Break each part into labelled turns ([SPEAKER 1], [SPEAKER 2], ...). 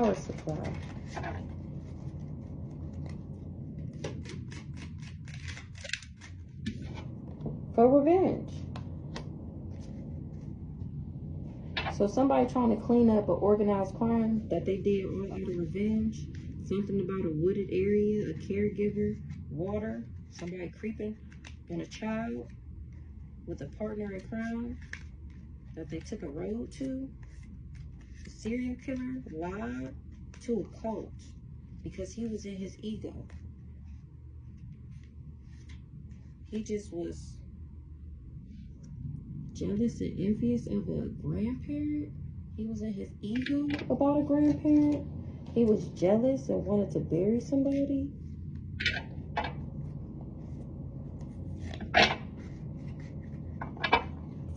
[SPEAKER 1] power supply. For revenge. So somebody trying to clean up an organized crime that they did all out of revenge. Something about a wooded area, a caregiver, water, somebody creeping on a child with a partner in crime that they took a road to. A serial killer lied to a cult because he was in his ego. He just was jealous and envious of a grandparent. He was in his ego about a grandparent. He was jealous and wanted to bury somebody.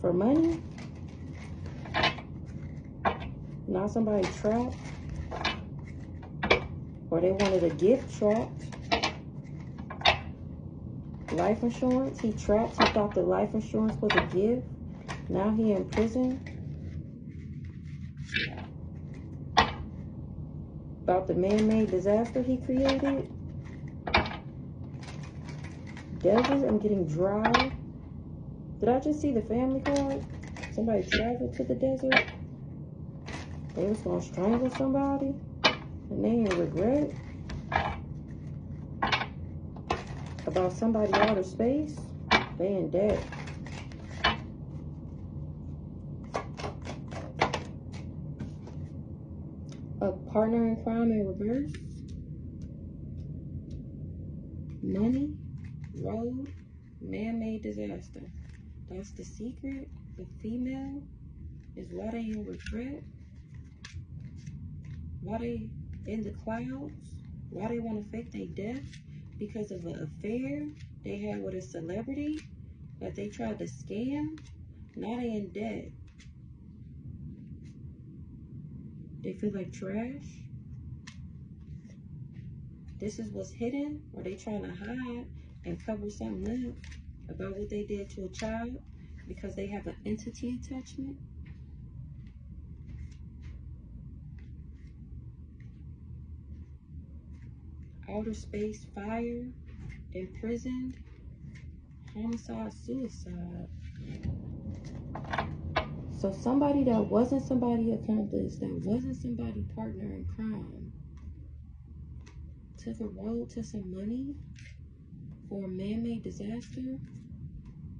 [SPEAKER 1] For money. Now somebody trapped. Or they wanted a gift trapped. Life insurance. He trapped. He thought the life insurance was a gift. Now he in prison. About the man-made disaster he created. Desert, I'm getting dry. Did I just see the family card? Somebody traveled to the desert. They was gonna strangle somebody. And they in regret. About somebody outer space. They in debt. A partner in crime in reverse. Money, road, man-made disaster. That's the secret. The female is why they in regret. Why they in the clouds. Why they want to fake their death. Because of an affair they had with a celebrity that they tried to scam. Now they in debt. They feel like trash. This is what's hidden, or they trying to hide and cover something up about what they did to a child because they have an entity attachment. Outer space fire, imprisoned, homicide, suicide. So somebody that wasn't somebody accomplice, that wasn't somebody partner in crime, took a road to some money for a man-made disaster.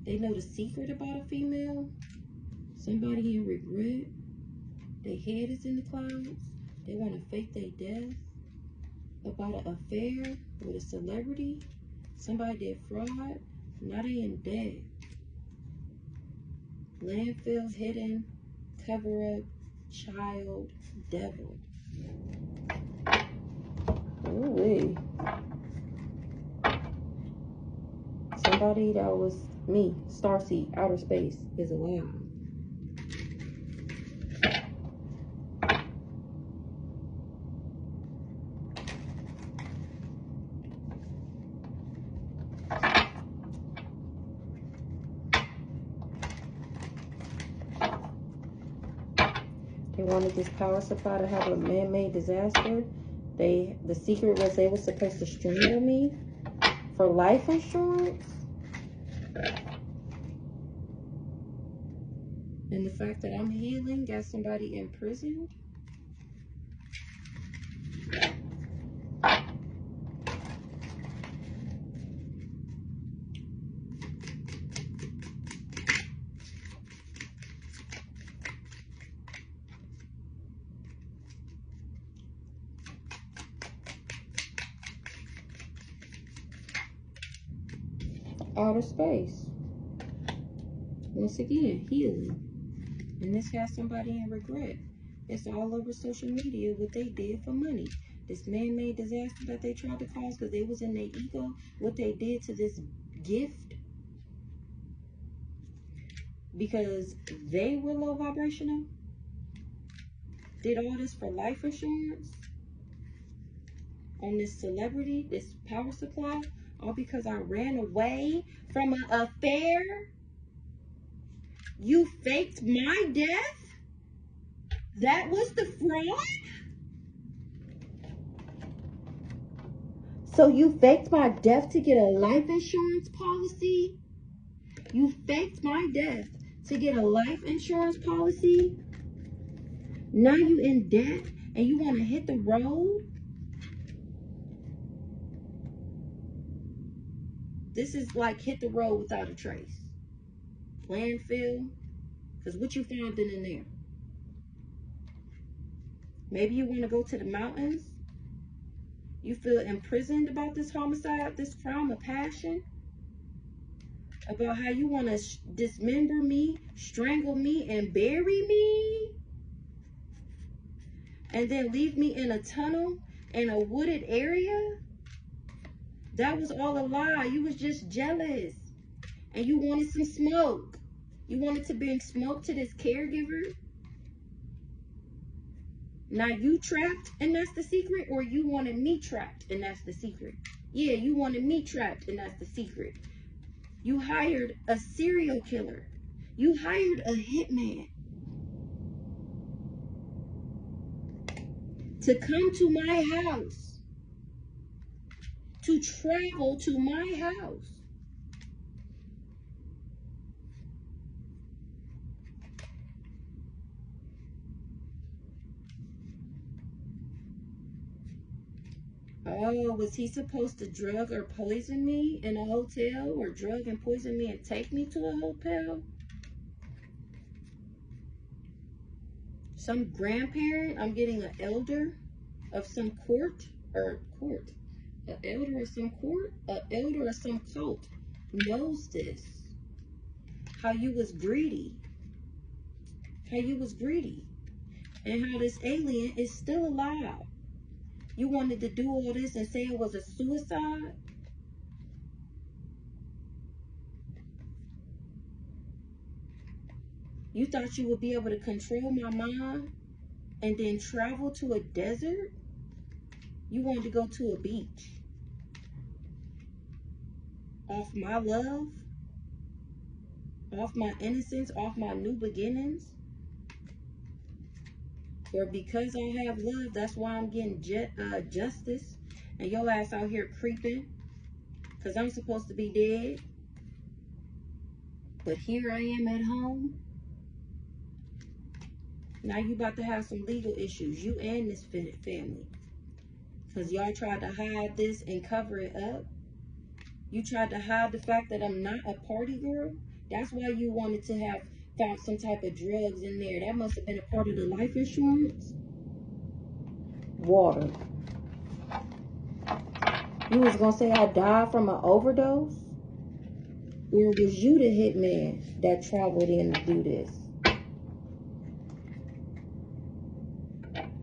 [SPEAKER 1] They know the secret about a female. Somebody in regret. Their head is in the clouds. They want to fake their death. About an affair with a celebrity. Somebody did fraud. Now they in debt. Landfill, hidden, cover up, child, devil. Ooh-wee. Somebody that was me, starseed, outer space, is alive. They wanted this power supply to have a man-made disaster. The secret was they were supposed to strangle me for life insurance. And the fact that I'm healing got somebody imprisoned. Outer space. Once again, healing. And this has somebody in regret. It's all over social media what they did for money. This man-made disaster that they tried to cause because they was in their ego. What they did to this gift. Because they were low vibrational. Did all this for life insurance. On this celebrity, this power supply. All because I ran away from an affair. You faked my death? That was the fraud? So you faked my death to get a life insurance policy? You faked my death to get a life insurance policy? Now you in debt and you want to hit the road? This is like hit the road without a trace. Landfill. Because what you found in there? Maybe you want to go to the mountains? You feel imprisoned about this homicide, this crime of passion? About how you want to dismember me, strangle me, and bury me? And then leave me in a tunnel in a wooded area? That was all a lie. You was just jealous. And you wanted some smoke. You wanted to bring smoke to this caregiver. Now you trapped and that's the secret? Or you wanted me trapped and that's the secret? Yeah, you wanted me trapped and that's the secret. You hired a serial killer. You hired a hitman to come to my house, to travel to my house. Oh, was he supposed to drug or poison me in a hotel, or drug and poison me and take me to a hotel? Some grandparent, I'm getting an elder of some court, an elder of some court, an elder of some cult knows this. How you was greedy. How you was greedy. And how this alien is still alive. You wanted to do all this and say it was a suicide? You thought you would be able to control my mind and then travel to a desert? You wanted to go to a beach. Off my love? Off my innocence? Off my new beginnings? Or because I have love, that's why I'm getting justice. And your ass out here creeping. Because I'm supposed to be dead. But here I am at home. Now you about to have some legal issues. You and this family. Because y'all tried to hide this and cover it up. You tried to hide the fact that I'm not a party girl. That's why you wanted to have found some type of drugs in there. That must have been a part of the life insurance. Water. You was going to say I died from an overdose? Or was you the hitman that traveled in to do this?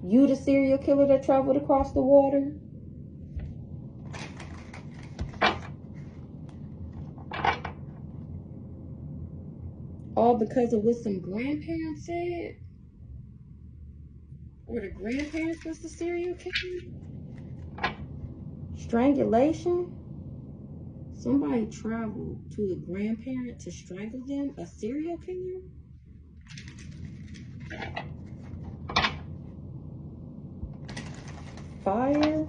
[SPEAKER 1] You the serial killer that traveled across the water? All because of what some grandparents said? Or the grandparents was the serial killer? Strangulation? Somebody traveled to a grandparent to strangle them? A serial killer? Fire?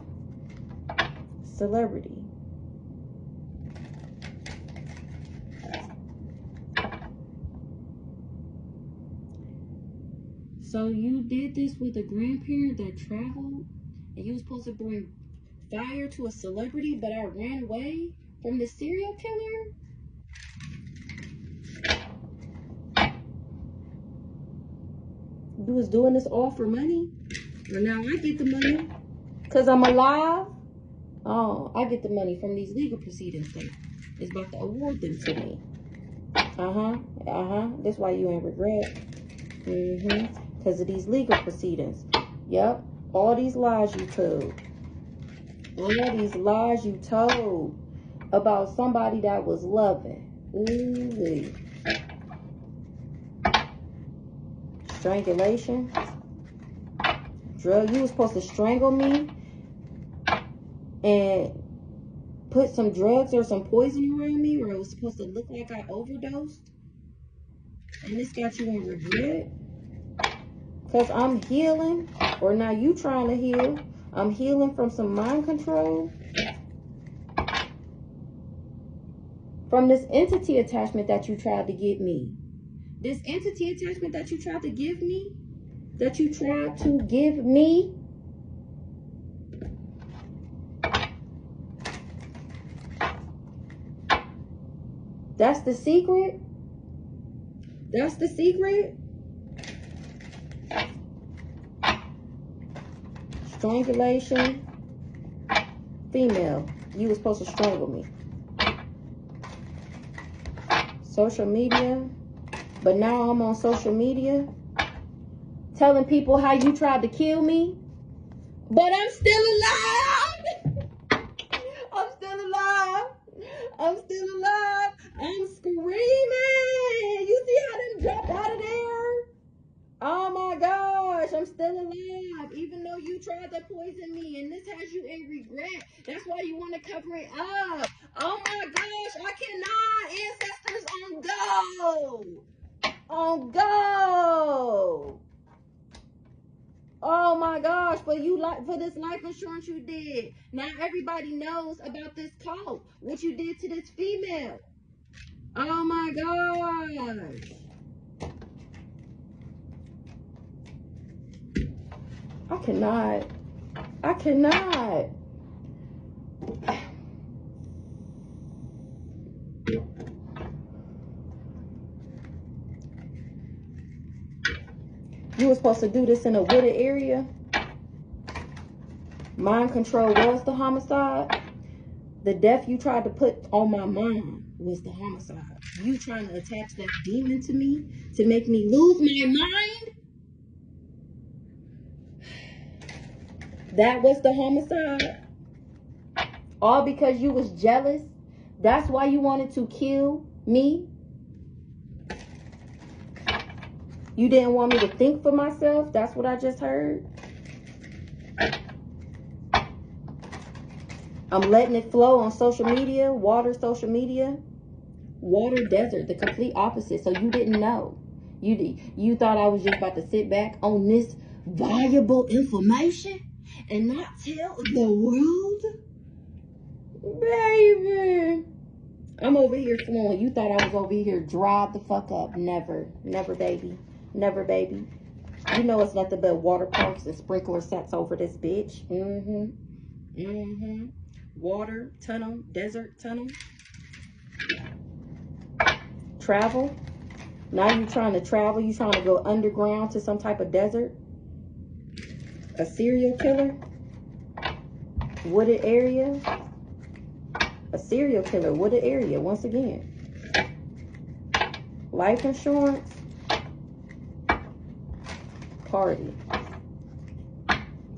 [SPEAKER 1] Celebrity. So you did this with a grandparent that traveled, and you were supposed to bring fire to a celebrity, but I ran away from the serial killer? You was doing this all for money? Well, now I get the money because I'm alive. Oh, I get the money from these legal proceedings that is about to award them to me. That's why you ain't regret. Because of these legal proceedings. Yep. All these lies you told. All these lies you told about somebody that was loving. Ooh-wee. Strangulation. Drug. You were supposed to strangle me and put some drugs or some poison around me, or it was supposed to look like I overdosed. And this got you in regret. Because I'm healing, or now you trying to heal. I'm healing from some mind control. from this entity attachment that you tried to get me. This entity attachment that you tried to give me, that's the secret. That's the secret. Strangulation. Female. You were supposed to strangle me. Social media. But now I'm on social media telling people how you tried to kill me. But I'm still alive. I'm still alive. I'm still alive. I'm screaming. You see how them jumped out of there? Oh my gosh, I'm still alive. Even though you tried to poison me, and this has you in regret. That's why you want to cover it up. Oh my gosh, I cannot. Ancestors on go. On go. Oh my gosh, for this life insurance you did. Now everybody knows about this cult. What you did to this female. Oh my gosh. I cannot. You were supposed to do this in a wooded area. Mind control was the homicide. The death you tried to put on my mom was the homicide. You trying to attach that demon to me to make me lose my mind? That was the homicide. All because you was jealous. That's why you wanted to kill me. You didn't want me to think for myself. That's what I just heard. I'm letting it flow on social media. Water, social media. Water, desert. The complete opposite. So you didn't know. You thought I was just about to sit back on this valuable information and not tell the world? Baby. I'm over here flowing. You thought I was over here dry the fuck up. Never. Never, baby. Never, baby. You know it's nothing but water parks and sprinkler sets over this bitch. Water, tunnel, desert, tunnel. Travel. Now you trying to travel. You trying to go underground to some type of desert. A serial killer. Wooded area. A serial killer. Wooded area. Once again. Life insurance. Party.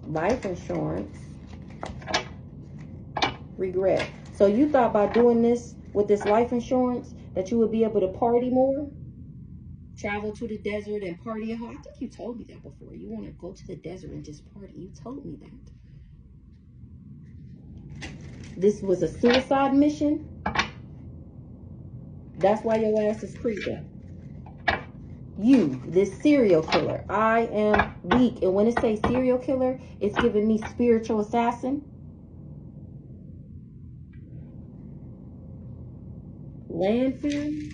[SPEAKER 1] Life insurance. Regret. So you thought by doing this with this life insurance that you would be able to party more? Travel to the desert and party at home? I think you told me that before. You want to go to the desert and just party. You told me that. This was a suicide mission. That's why your ass is creeping. You, this serial killer. I am weak. And when it says serial killer, it's giving me spiritual assassin. Landfill.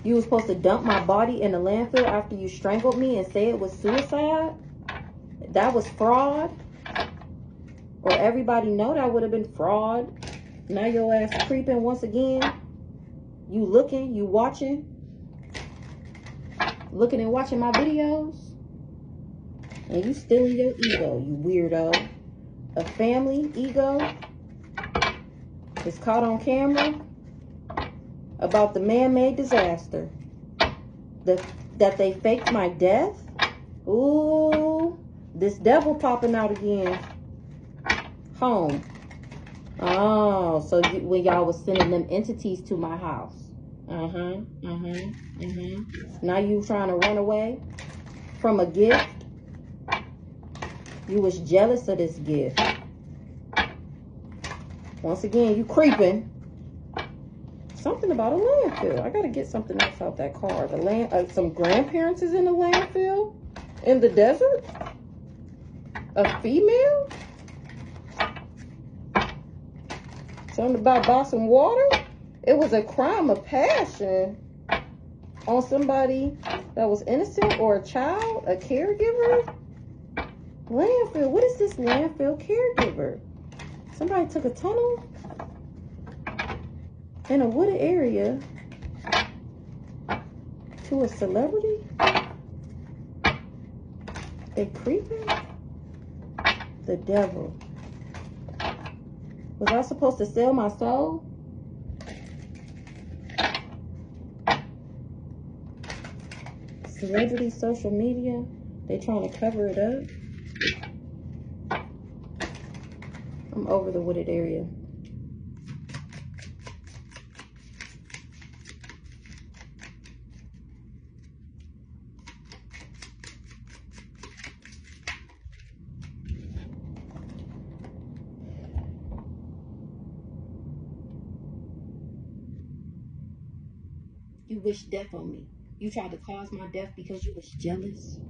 [SPEAKER 1] You were supposed to dump my body in the landfill after you strangled me and say it was suicide? That was fraud? Or everybody know that would have been fraud? Now your ass creeping once again. You looking, you watching. Looking and watching my videos. And you still in your ego, you weirdo. A family ego. It's caught on camera about the man-made disaster. That they faked my death. Ooh, this devil popping out again. Home. Oh, so when y'all was sending them entities to my house. Now you trying to run away from a gift. You was jealous of this gift. Once again, you creeping. Something about a landfill. I gotta get something else out that car. The land, some grandparents is in the landfill, in the desert. A female. Something about buy some water? It was a crime of passion on somebody that was innocent or a child, a caregiver. Landfill. What is this landfill caregiver? Somebody took a tunnel in a wooded area to a celebrity? They creeping? The devil. Was I supposed to sell my soul? Celebrity social media, they trying to cover it up. I'm over the wooded area. You wish death on me. You tried to cause my death because you was jealous.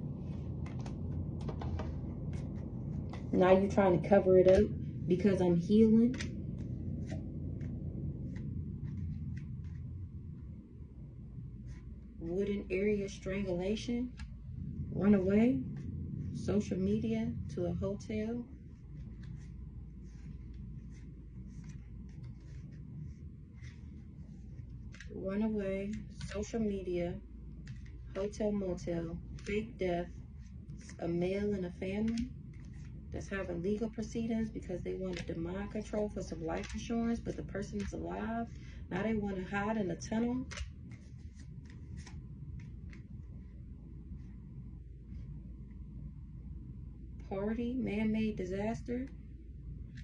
[SPEAKER 1] Now you trying to cover it up because I'm healing. Wooden area strangulation. Run away. Social media to a hotel. Run away. Social media. Hotel motel. Fake death. A male in a family that's having legal proceedings because they wanted to mind control for some life insurance, but the person is alive. Now they want to hide in a tunnel. Party, man-made disaster.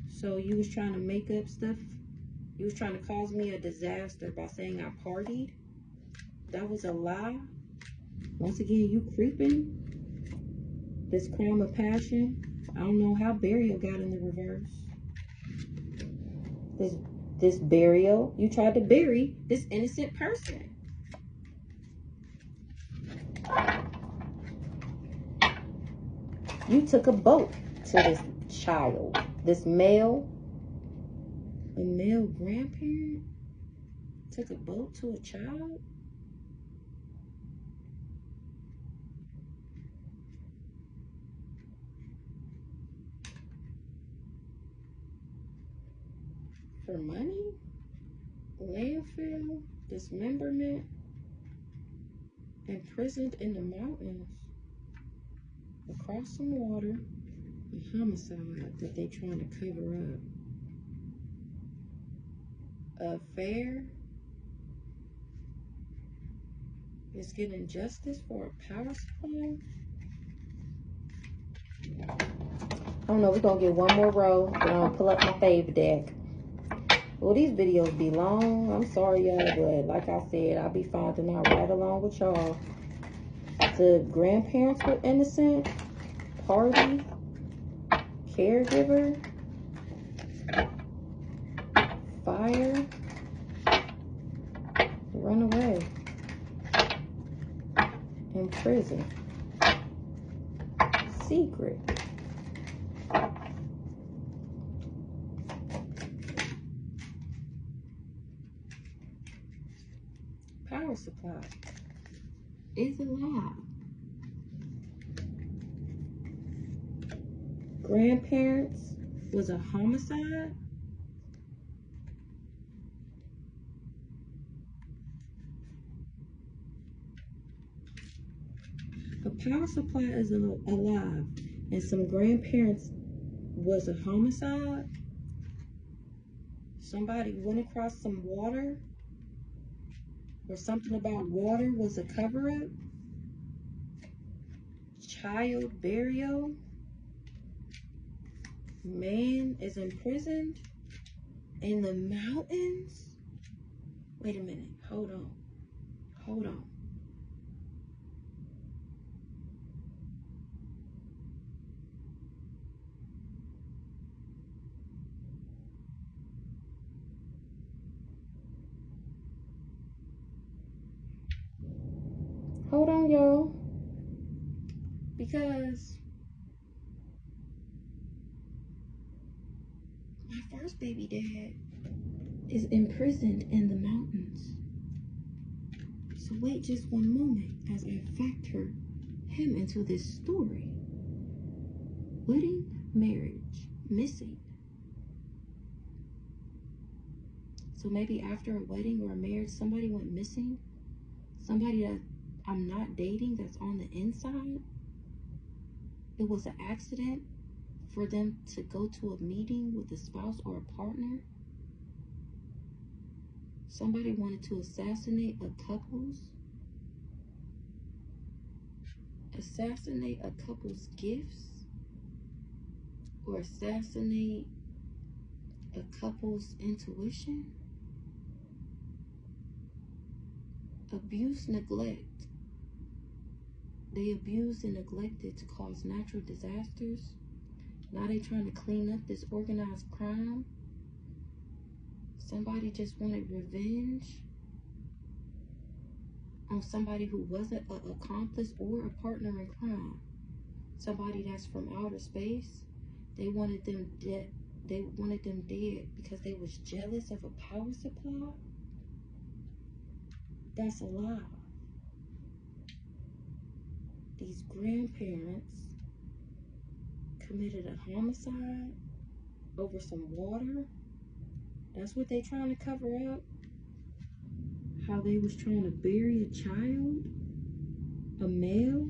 [SPEAKER 1] So you was trying to make up stuff. You was trying to cause me a disaster by saying I partied. That was a lie. Once again, you creeping. This crime of passion. I don't know how burial got in the reverse. This burial, you tried to bury this innocent person. You took a boat to this child, this male, a male grandparent took a boat to a child. For money, landfill, dismemberment, imprisoned in the mountains, across some water, a homicide that they trying to cover up. Affair is getting justice for a power supply. I don't know, we're gonna get one more row, but I'm gonna pull up my fave deck. Well, these videos be long. I'm sorry, y'all, but like I said, I'll be finding out right along with y'all. The grandparents were innocent. Party. Caregiver. Fire. Run away. In prison. Secret. Power supply is alive. Grandparents was a homicide. A power supply is alive, and some grandparents was a homicide. Somebody went across some water, or something about water was a cover-up. Child burial. Man is imprisoned in the mountains. Wait a minute. Hold on. Hold on. Hold on, y'all. Because my first baby dad is imprisoned in the mountains. So wait just one moment as I factor him into this story. Wedding, marriage, missing. So maybe after a wedding or a marriage, somebody went missing. Somebody that I'm not dating that's on the inside. It was an accident for them to go to a meeting with a spouse or a partner. Somebody wanted to assassinate a couple's gifts, or assassinate a couple's intuition. Abuse, neglect. They abused and neglected to cause natural disasters. Now they trying to clean up this organized crime. Somebody just wanted revenge on somebody who wasn't an accomplice or a partner in crime. Somebody that's from outer space. They wanted them dead. They wanted them dead because they was jealous of a power supply. That's a lie. These grandparents committed a homicide over some water. That's what they trying to cover up. How they was trying to bury a child, a male.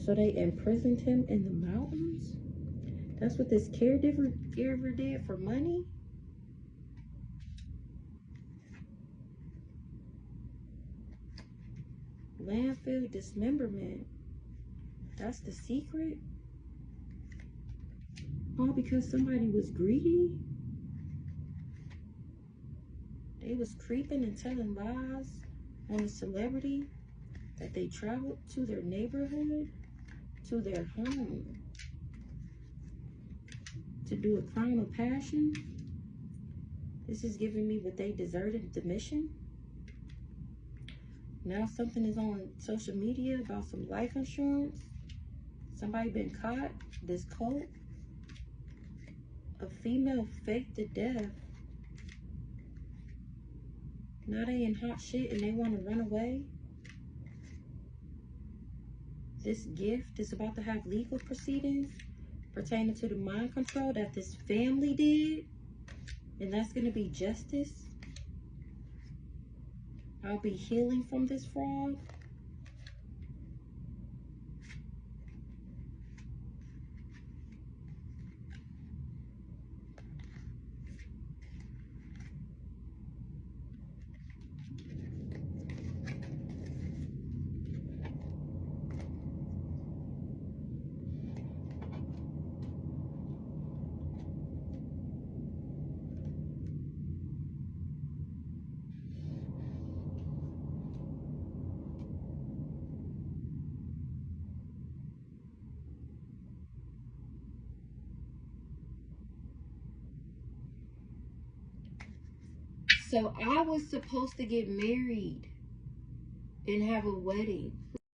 [SPEAKER 1] So they imprisoned him in the mountains. That's what this caregiver did for money. Landfill dismemberment. That's the secret. All because somebody was greedy. They was creeping and telling lies on a celebrity that they traveled to their neighborhood, to their home, to do a crime of passion. This is giving me what they deserted the mission. Now something is on social media about some life insurance. Somebody been caught. This cult. A female faked the death. Now they in hot shit and they want to run away. This gift is about to have legal proceedings pertaining to the mind control that this family did. And that's going to be justice. I'll be healing from this fraud. So I was supposed to get married and have a wedding